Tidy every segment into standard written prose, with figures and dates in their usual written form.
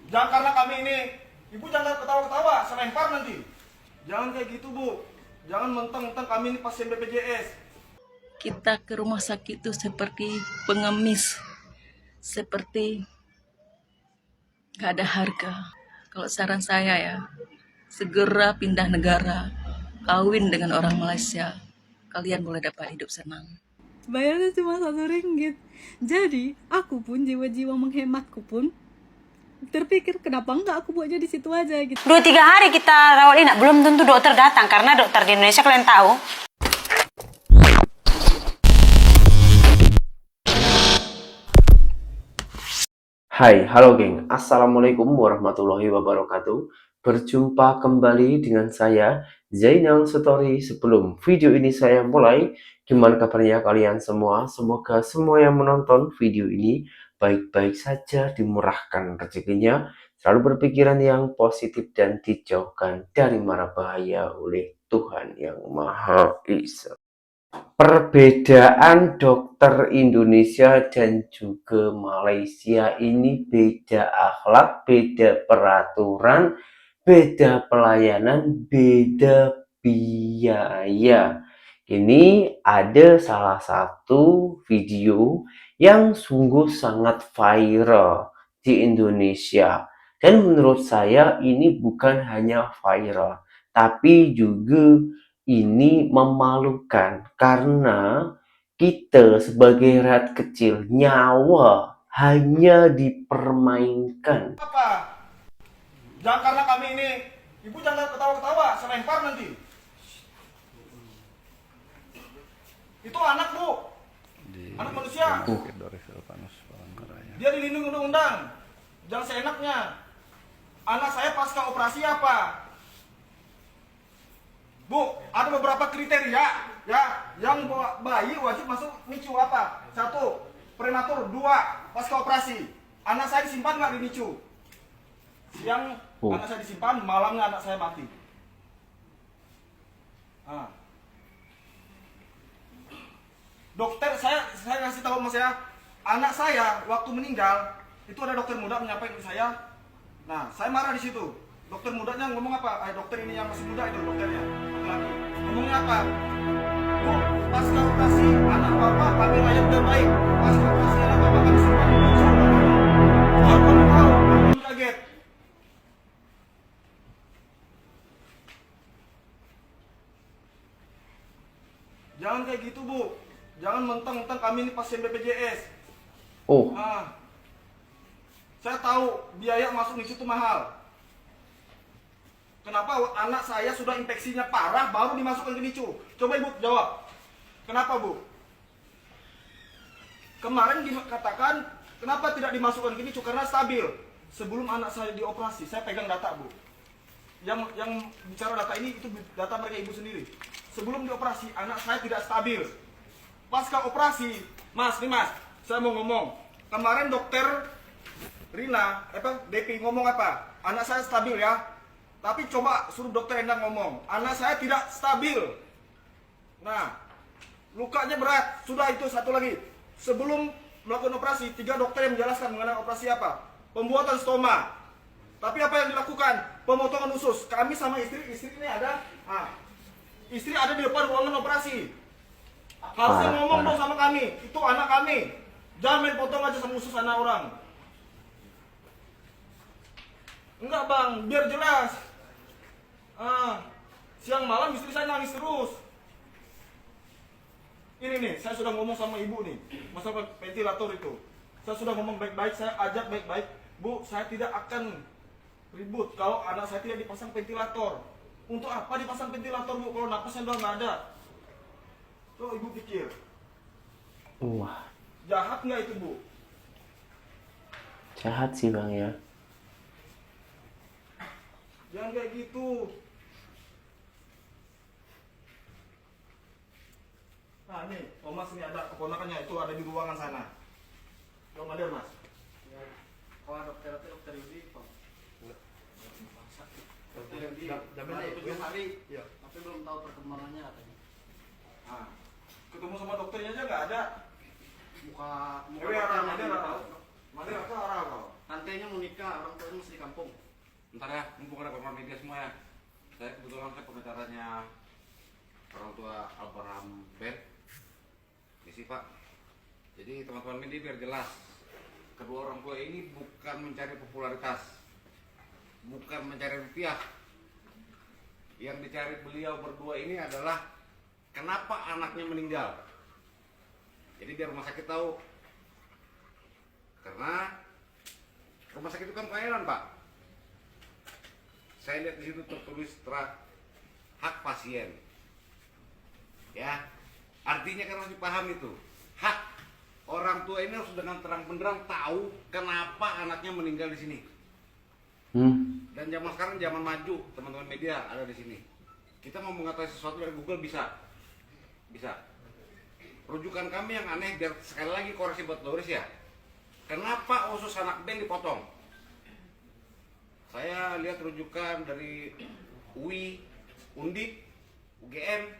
Jangan karena kami ini, ibu jangan ketawa-ketawa, selempar nanti. Jangan kayak gitu bu. Jangan mentang-mentang kami ini pasien BPJS. Kita ke rumah sakit itu seperti pengemis, seperti gak ada harga. Kalau saran saya ya, segera pindah negara, kawin dengan orang Malaysia, kalian boleh dapat hidup senang. Bayarnya cuma Rp1. Jadi aku pun jiwa-jiwa menghematku pun terpikir kenapa enggak aku buatnya di situ aja gitu. 2-3 hari kita rawat inap, belum tentu dokter datang karena dokter di Indonesia kalian tahu. Hai, halo geng. Assalamualaikum warahmatullahi wabarakatuh. Berjumpa kembali dengan saya, Zainal Story. Sebelum video ini saya mulai, gimana kabarnya kalian semua? Semoga semua yang menonton video ini baik-baik saja, dimurahkan rezekinya, selalu berpikiran yang positif dan dijauhkan dari mara bahaya oleh Tuhan Yang Maha Esa. Perbedaan dokter Indonesia dan juga Malaysia ini beda akhlak, beda peraturan, beda pelayanan, beda biaya. Ini ada salah satu video yang sungguh sangat viral di Indonesia. Dan menurut saya ini bukan hanya viral, tapi juga ini memalukan karena kita sebagai rakyat kecil, nyawa hanya dipermainkan. Apa? Jangan karena kami ini, ibu jangan ketawa-ketawa, selempar nanti. Itu anak bu, anak manusia. Dia dilindungi undang-undang. Jangan seenaknya. Anak saya pasca operasi apa? Bu, ada beberapa kriteria ya, yang bayi wajib masuk NICU apa? 1, prematur. 2, pasca operasi. Anak saya disimpan nggak di NICU? Siang anak saya disimpan, malamnya anak saya mati. Dokter, saya kasih tahu mas ya, anak saya waktu meninggal itu ada dokter muda menyampaikan ke saya. Nah, saya marah di situ. Dokter mudanya ngomong apa? Dokter ini yang masih muda itu dokternya, laki-laki. Ngomongnya apa? Bu, pasca operasi anak bapak kami layak terbaik. Pasca operasi anak bapak kami simpan di NICU. Oh, kamu tahu? Kamu kaget. Jangan kayak gitu bu. Jangan mentang-mentang kami ini pasien BPJS. Saya tahu biaya masuk NICU itu mahal. Kenapa anak saya sudah infeksinya parah baru dimasukkan ke NICU? Coba ibu jawab. Kenapa bu? Kemarin dikatakan kenapa tidak dimasukkan ke NICU karena stabil. Sebelum anak saya dioperasi, saya pegang data bu. Yang bicara data ini itu data mereka ibu sendiri. Sebelum dioperasi anak saya tidak stabil. Pasca operasi, mas, saya mau ngomong. Kemarin dokter Rina, DP ngomong apa? Anak saya stabil ya. Tapi coba suruh dokter Endang ngomong, anak saya tidak stabil. Nah, lukanya berat. Sudah itu satu lagi. Sebelum melakukan operasi, 3 dokter yang menjelaskan mengenai operasi apa? Pembuatan stoma. Tapi apa yang dilakukan? Pemotongan usus. Kami sama istri ini ada. Istri ada di depan ruangan operasi. Harusnya ngomong dong sama kami. Itu anak kami. Jangan main potong aja sama usus anak orang. Enggak bang, biar jelas. Siang malam istri saya nangis terus. Ini nih, saya sudah ngomong sama ibu nih, masalah ventilator itu. Saya sudah ngomong baik-baik, saya ajak baik-baik. Bu, saya tidak akan ribut kalau anak saya tidak dipasang ventilator. Untuk apa dipasang ventilator bu, kalau napasnya udah nggak ada? Coba ibu pikir. Wah, Jahat nggak itu bu? jahat sih bang ya. Jangan kayak gitu. Nah nih, Mas ini ada keponakannya, itu ada di ruangan sana. Coba hadir mas. Oh dokter Yudi, dokter Yudi, baru 7 hari, tapi belum tahu perkembangannya katanya. Ketemu sama dokternya aja nggak ada. Muka dokternya tahu. Mana apa arah kau? Tantenya mau nikah. orang tua masih di kampung. Bentar ya, mumpung ada pemain media semua ya. Saya kebetulan pengacaranya orang tua Abraham Ben. Misi Pak. Jadi teman-teman media biar jelas, kedua orang tua ini bukan mencari popularitas, bukan mencari rupiah. Yang dicari beliau berdua ini adalah kenapa anaknya meninggal. Jadi biar rumah sakit tahu. Karena rumah sakit itu kan pelayanan, Pak. Saya lihat di situ tertulis hak pasien. Ya, artinya kan harus dipahami itu. Hak orang tua ini harus dengan terang benderang tahu kenapa anaknya meninggal di sini. Dan zaman sekarang zaman maju, teman-teman media ada di sini. Kita mau mengetahui sesuatu dari Google bisa. Rujukan kami yang aneh, biar sekali lagi koreksi buat Doris ya. Kenapa usus anak Ben dipotong? Saya lihat rujukan dari UI, Undip, UGM.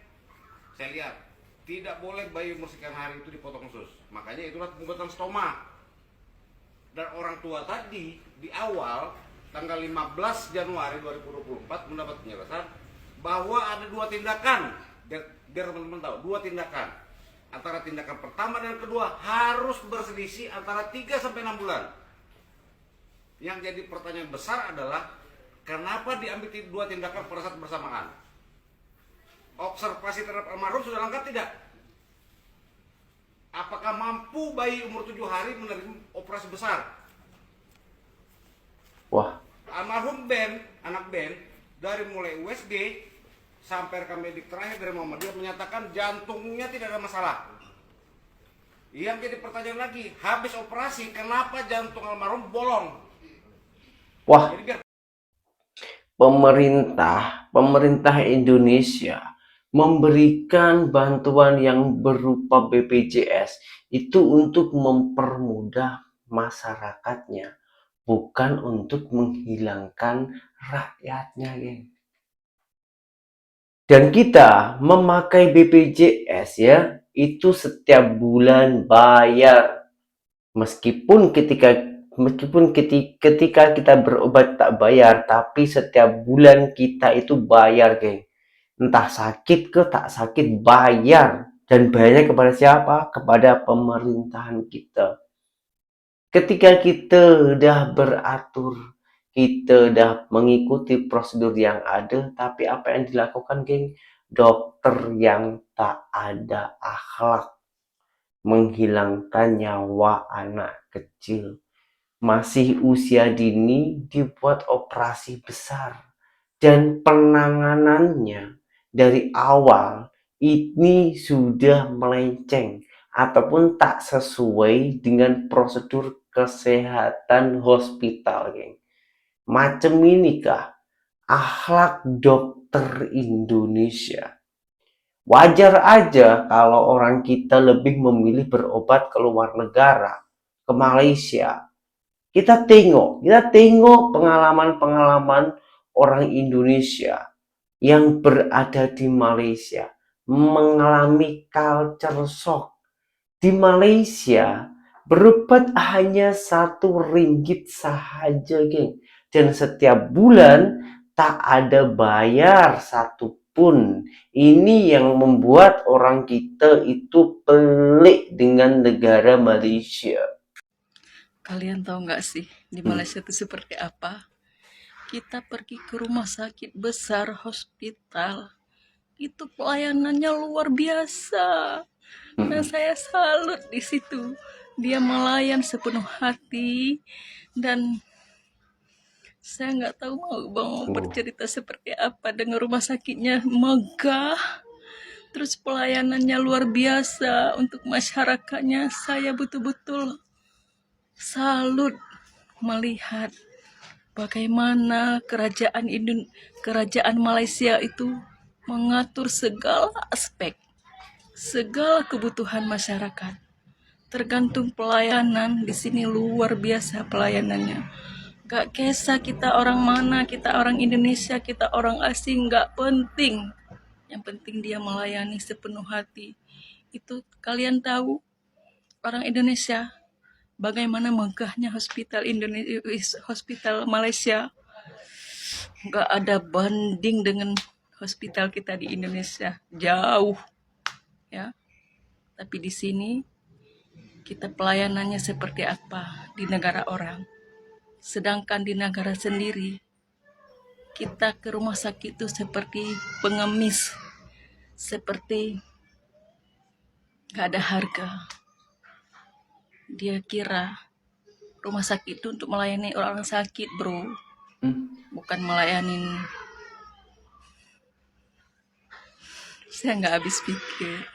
Saya lihat tidak boleh bayi umur sekian hari itu dipotong usus. Makanya itulah pembuatan stoma. Dan orang tua tadi di awal tanggal 15 Januari 2024 mendapat penjelasan bahwa ada dua tindakan. Biar teman-teman tahu, dua tindakan. Antara tindakan pertama dan kedua harus berselisih antara 3 sampai 6 bulan. Yang jadi pertanyaan besar adalah kenapa diambil dua tindakan pada saat bersamaan? Observasi terhadap almarhum sudah lengkap tidak? Apakah mampu bayi umur 7 hari menerima operasi besar? Wah, Almarhum Ben, anak Ben, dari mulai USG sampai rekam medik terakhir dari Muhammadiyah menyatakan jantungnya tidak ada masalah. Yang jadi pertanyaan lagi, habis operasi kenapa jantung almarhum bolong? wah, Jadi biar pemerintah Indonesia memberikan bantuan yang berupa BPJS itu untuk mempermudah masyarakatnya, bukan untuk menghilangkan rakyatnya, geng. Dan kita memakai BPJS ya, itu setiap bulan bayar. Meskipun ketika kita berobat tak bayar, tapi setiap bulan kita itu bayar, geng. Entah sakit ke tak sakit bayar. Dan bayarnya kepada siapa? Kepada pemerintahan kita. Ketika kita udah beratur, kita udah mengikuti prosedur yang ada, tapi apa yang dilakukan, geng? Dokter yang tak ada akhlak, menghilangkan nyawa anak kecil. Masih usia dini dibuat operasi besar. Dan penanganannya dari awal ini sudah melenceng ataupun tak sesuai dengan prosedur kesehatan hospital, geng. Macam inikah akhlak dokter Indonesia? Wajar aja kalau orang kita lebih memilih berobat ke luar negara, ke Malaysia. Kita tengok pengalaman-pengalaman orang Indonesia yang berada di Malaysia mengalami culture shock. Di Malaysia berobat hanya RM1 sahaja, geng. Dan setiap bulan tak ada bayar satupun. Ini yang membuat orang kita itu pelik dengan negara Malaysia. Kalian tahu nggak sih di Malaysia itu seperti apa? Kita pergi ke rumah sakit besar, hospital, itu pelayanannya luar biasa. Dan saya salut di situ. Dia melayan sepenuh hati dan saya nggak tahu mau bercerita seperti apa dengan rumah sakitnya megah. Terus pelayanannya luar biasa untuk masyarakatnya. Saya betul-betul salut melihat bagaimana kerajaan Malaysia itu mengatur segala aspek, segala kebutuhan masyarakat. Tergantung pelayanan di sini luar biasa pelayanannya. Gak kisah kita orang mana, kita orang Indonesia, kita orang asing, gak penting. Yang penting dia melayani sepenuh hati. Itu kalian tahu, orang Indonesia bagaimana megahnya hospital Indonesia, hospital Malaysia. Nggak ada banding dengan hospital kita di Indonesia, jauh ya. Tapi di sini kita pelayanannya seperti apa di negara orang, sedangkan di negara sendiri kita ke rumah sakit itu seperti pengemis, seperti nggak ada harga. Dia kira rumah sakit itu untuk melayani orang sakit, bro, bukan melayanin. Saya nggak habis pikir.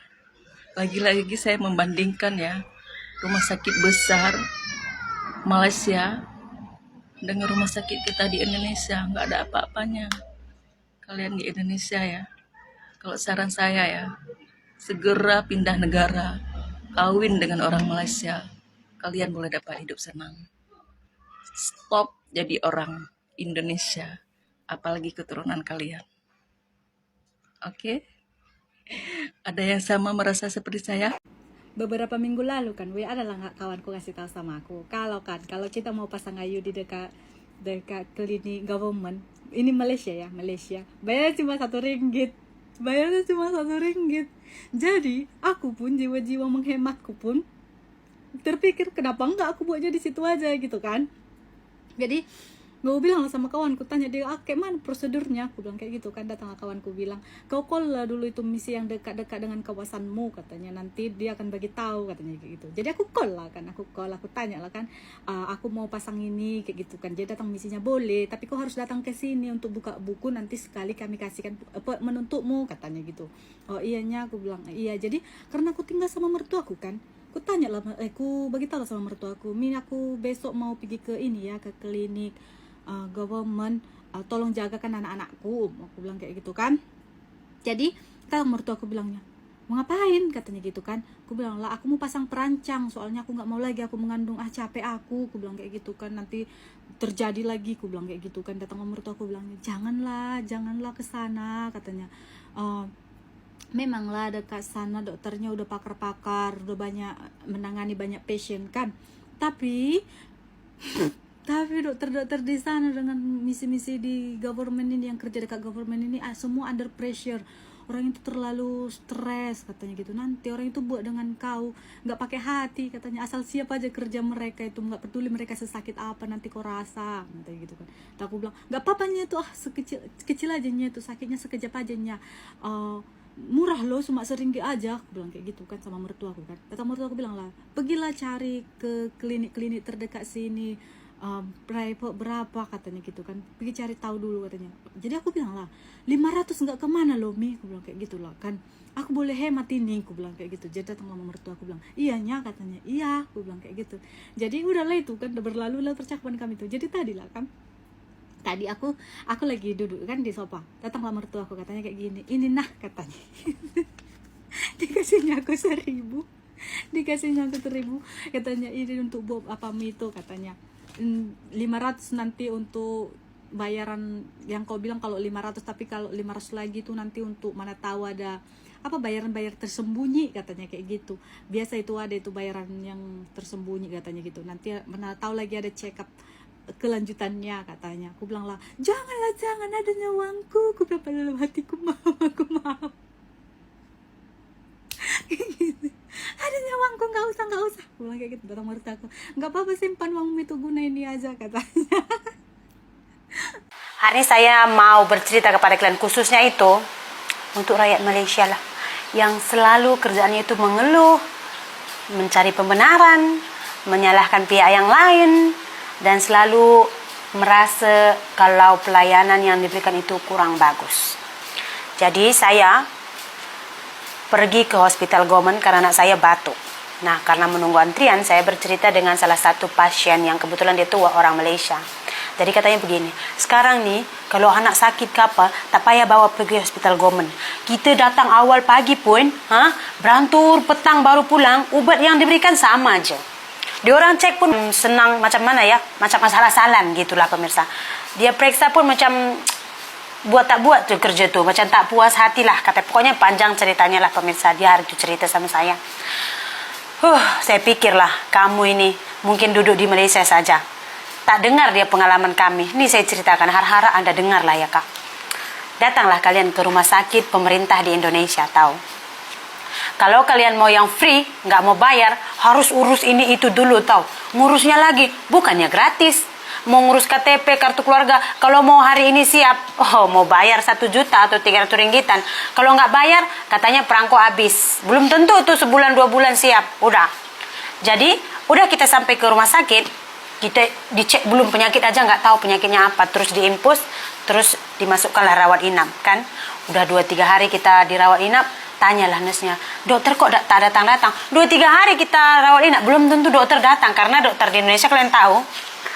Lagi-lagi saya membandingkan ya, rumah sakit besar Malaysia dengan rumah sakit kita di Indonesia, nggak ada apa-apanya. Kalian di Indonesia ya, kalau saran saya ya, segera pindah negara, kawin dengan orang Malaysia, kalian boleh dapat hidup senang. Stop jadi orang Indonesia, apalagi keturunan kalian. Oke? Ada yang sama merasa seperti saya? Beberapa minggu lalu kan adalah nggak kawanku kasih tahu sama aku kalau kita mau pasang ayu di dekat klinik government ini Malaysia bayarnya cuma RM1, jadi aku pun jiwa-jiwa menghematku pun terpikir kenapa enggak aku buatnya di situ aja gitu kan. Jadi gue bilang lah sama kawanku, tanya dia kayak mana prosedurnya, aku bilang kayak gitu kan. Datanglah kawanku bilang, kau call lah dulu itu misi yang dekat-dekat dengan kawasanmu katanya, nanti dia akan bagi tahu katanya kayak gitu. Jadi aku call lah kan, aku tanya lah kan, aku mau pasang ini kayak gitu kan. Dia datang misinya boleh, tapi kau harus datang ke sini untuk buka buku, nanti sekali kami kasihkan menuntukmu katanya gitu. Oh iyanya, aku bilang iya. Jadi karena aku tinggal sama mertuaku kan, aku tanya lah, aku bagi tahu sama mertuaku, Min aku besok mau pergi ke ini ya, ke klinik government, tolong jagakan anak-anakku, aku bilang kayak gitu kan. Jadi kalau mertua aku bilangnya, mau ngapain katanya gitu kan. Aku bilang lah, aku mau pasang perancang, soalnya aku nggak mau lagi aku mengandung, capek aku bilang kayak gitu kan, nanti terjadi lagi, aku bilang kayak gitu kan. Datang mertua aku bilangnya, janganlah ke sana katanya. Memanglah dekat sana dokternya udah pakar-pakar, udah banyak menangani banyak pasien kan, tapi dokter-dokter di sana dengan misi-misi di government ini, yang kerja dekat government ini, semua under pressure. Orang itu terlalu stres katanya gitu. Nanti orang itu buat dengan kau nggak pakai hati katanya, asal siapa aja kerja mereka itu, nggak peduli mereka sesakit apa, nanti kau rasa katanya gitu kan. Dan aku bilang nggak apa-apanya itu, sekecil aja nya itu, sakitnya sekejap aja nya, murah loh, cuma RM1 aja, aku bilang kayak gitu kan sama mertua aku kan. Kata mertua aku bilang lah, pergilah cari ke klinik-klinik terdekat sini, private berapa katanya gitu kan, pergi cari tahu dulu katanya. Jadi aku bilang lah, 500 nggak kemana loh Mi, aku bilang kayak gitu lah kan, aku boleh hemat ini, aku bilang kayak gitu. Jadi datang sama mertua aku bilang, iyanya katanya, iya, aku bilang kayak gitu. Jadi udahlah itu kan, udah berlalu lah percakapan kami tuh. Jadi tadi lah kan, tadi aku lagi duduk kan di sofa, datanglah mertua aku katanya kayak gini, ini nah katanya dikasihnya aku 1.000 katanya, ini untuk Bob apa Mito katanya, 500 nanti untuk bayaran yang kau bilang kalau 500, tapi kalau 500 lagi tuh nanti untuk mana tahu ada apa bayaran tersembunyi katanya kayak gitu. Biasa itu ada itu bayaran yang tersembunyi katanya gitu. Nanti mana tahu lagi ada check up kelanjutannya katanya. Aku bilang lah, jangan ada nyawangku. Aku bilang dalam hatiku, aku mau ada nyawangku, nggak usah. Aku bilang kayak gitu. Datang mertua aku, nggak apa-apa, simpan uangmu itu, guna ini aja katanya. Hari ini saya mau bercerita kepada kalian, khususnya itu untuk rakyat Malaysia lah, yang selalu kerjaannya itu mengeluh, mencari pembenaran, menyalahkan pihak yang lain, dan selalu merasa kalau pelayanan yang diberikan itu kurang bagus. Jadi saya pergi ke hospital government karena anak saya batuk. Nah, karena menunggu antrian, saya bercerita dengan salah satu pasien yang kebetulan dia tua, orang Malaysia. Jadi katanya begini, sekarang nih kalau anak sakit ke apa, tak payah bawa pergi hospital government. Kita datang awal pagi pun, berantur petang baru pulang, ubat yang diberikan sama aja. Diorang cek pun senang macam mana ya, macam asal-asalan gitulah pemirsa. Dia periksa pun macam buat tak buat tuh kerja tuh, macam tak puas hati lah kata. Pokoknya panjang ceritanya lah pemirsa, dia hari itu cerita sama saya. Saya pikirlah kamu ini mungkin duduk di Malaysia saja. Tak dengar dia pengalaman kami. Ini saya ceritakan, harap-harap Anda dengarlah ya Kak. Datanglah kalian ke rumah sakit pemerintah di Indonesia, tahu. Kalau kalian mau yang free, nggak mau bayar, harus urus ini itu dulu, tahu. Ngurusnya lagi, bukannya gratis. Mau ngurus KTP, kartu keluarga, kalau mau hari ini siap, mau bayar 1 juta atau 300 ringgitan. Kalau nggak bayar, katanya perangko habis. Belum tentu tuh sebulan 2 bulan siap, udah. Jadi, udah kita sampai ke rumah sakit, kita dicek belum penyakit aja, nggak tahu penyakitnya apa, terus diimpus, terus dimasukkanlah rawat inap, kan. Udah 2-3 hari kita dirawat inap, tanyalah nurse-nya, dokter kok tak datang-datang. 2-3 hari kita rawat inap, belum tentu dokter datang, karena dokter di Indonesia kalian tahu,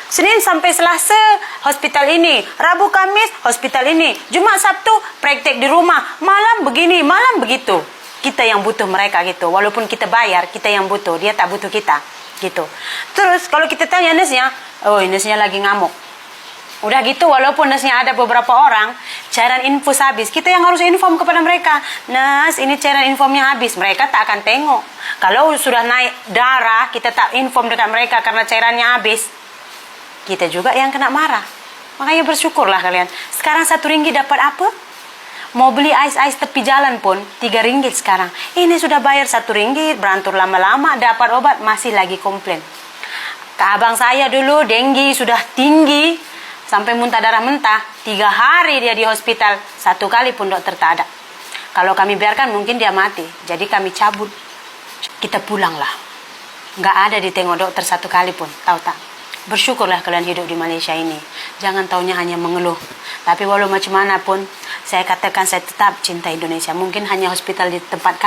Senin sampai Selasa hospital ini, Rabu Kamis hospital ini, Jumat Sabtu praktek di rumah, malam begini, malam begitu. Kita yang butuh mereka gitu. Walaupun kita bayar, kita yang butuh, dia tak butuh kita gitu. Terus kalau kita tanya nurse-nya, nurse-nya lagi ngamuk. Udah gitu, walaupun nurse-nya ada beberapa orang, cairan infus habis, kita yang harus inform kepada mereka. Nurse, ini cairan informnya habis. Mereka tak akan tengok. Kalau sudah naik darah, kita tak inform dekat mereka karena cairannya habis, kita juga yang kena marah. Makanya bersyukurlah kalian. Sekarang 1 ringgit dapat apa? Mau beli ais-ais tepi jalan pun 3 ringgit sekarang. Ini sudah bayar 1 ringgit, berantur lama-lama, dapat obat, masih lagi komplain. Ke abang saya dulu denggi sudah tinggi, sampai muntah darah mentah. 3 hari dia di hospital, 1 kali pun dokter tak ada. Kalau kami biarkan mungkin dia mati. Jadi kami cabut. Kita pulanglah. Nggak ada ditengok dokter 1 kali pun, tahu tak? Bersyukurlah kalian hidup di Malaysia ini. Jangan taunya hanya mengeluh. Tapi walau macam mana pun, saya katakan saya tetap cinta Indonesia. Mungkin hanya hospital di tempat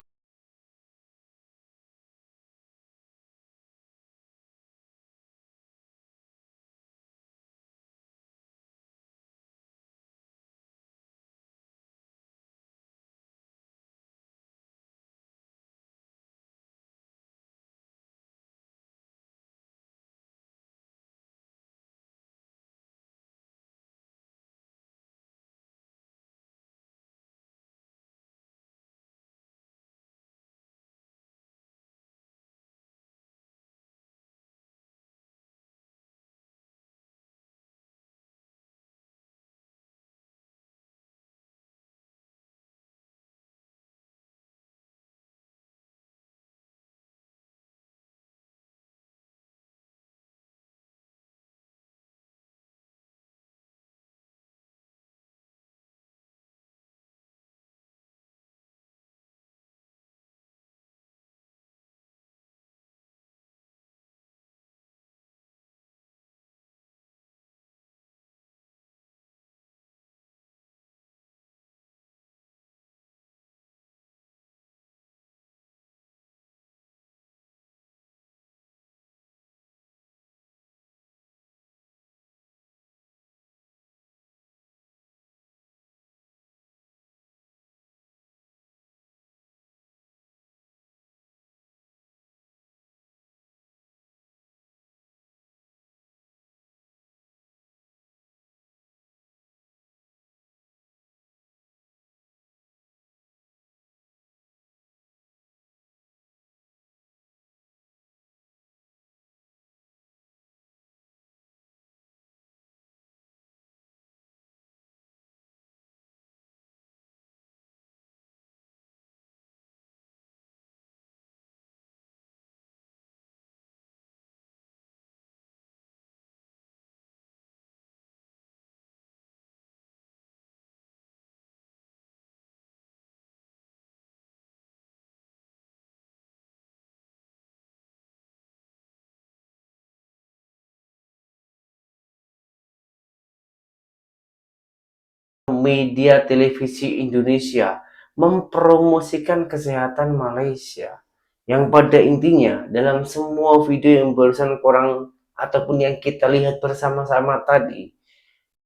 media televisi Indonesia mempromosikan kesehatan Malaysia, yang pada intinya dalam semua video yang barusan korang ataupun yang kita lihat bersama-sama tadi,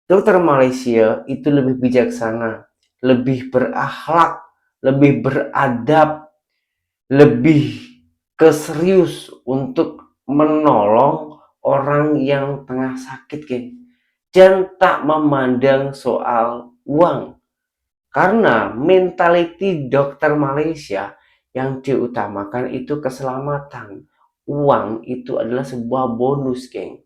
dokter Malaysia itu lebih bijaksana, lebih berakhlak, lebih beradab, lebih keserius untuk menolong orang yang tengah sakit, geng. Dan tak memandang soal uang. Karena mentality dokter Malaysia yang diutamakan itu keselamatan. Uang itu adalah sebuah bonus, geng.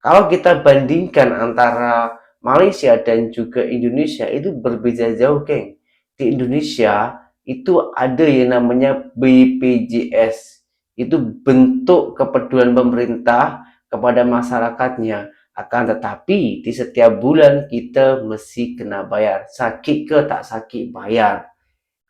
Kalau kita bandingkan antara Malaysia dan juga Indonesia, itu berbeda jauh, geng. Di Indonesia itu ada yang namanya BPJS. Itu bentuk kepedulian pemerintah kepada masyarakatnya. Akan tetapi di setiap bulan kita mesti kena bayar. Sakit ke tak sakit bayar.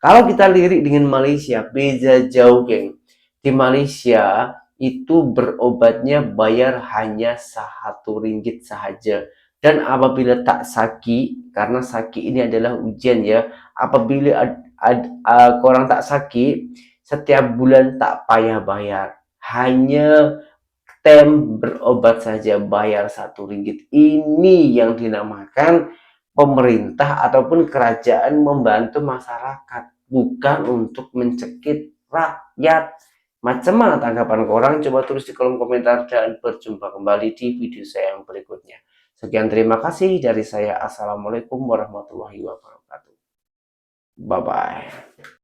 Kalau kita lirik dengan Malaysia, beda jauh, geng. Di Malaysia itu berobatnya bayar hanya RM1 sahaja. Dan apabila tak sakit, karena sakit ini adalah ujian ya, apabila korang tak sakit, setiap bulan tak payah bayar. Hanya tem berobat saja bayar RM1. Ini yang dinamakan pemerintah ataupun kerajaan membantu masyarakat, bukan untuk mencekik rakyat. Macam mana tanggapan korang? Coba tulis di kolom komentar dan berjumpa kembali di video saya yang berikutnya. Sekian, terima kasih dari saya. Assalamualaikum warahmatullahi wabarakatuh. Bye-bye.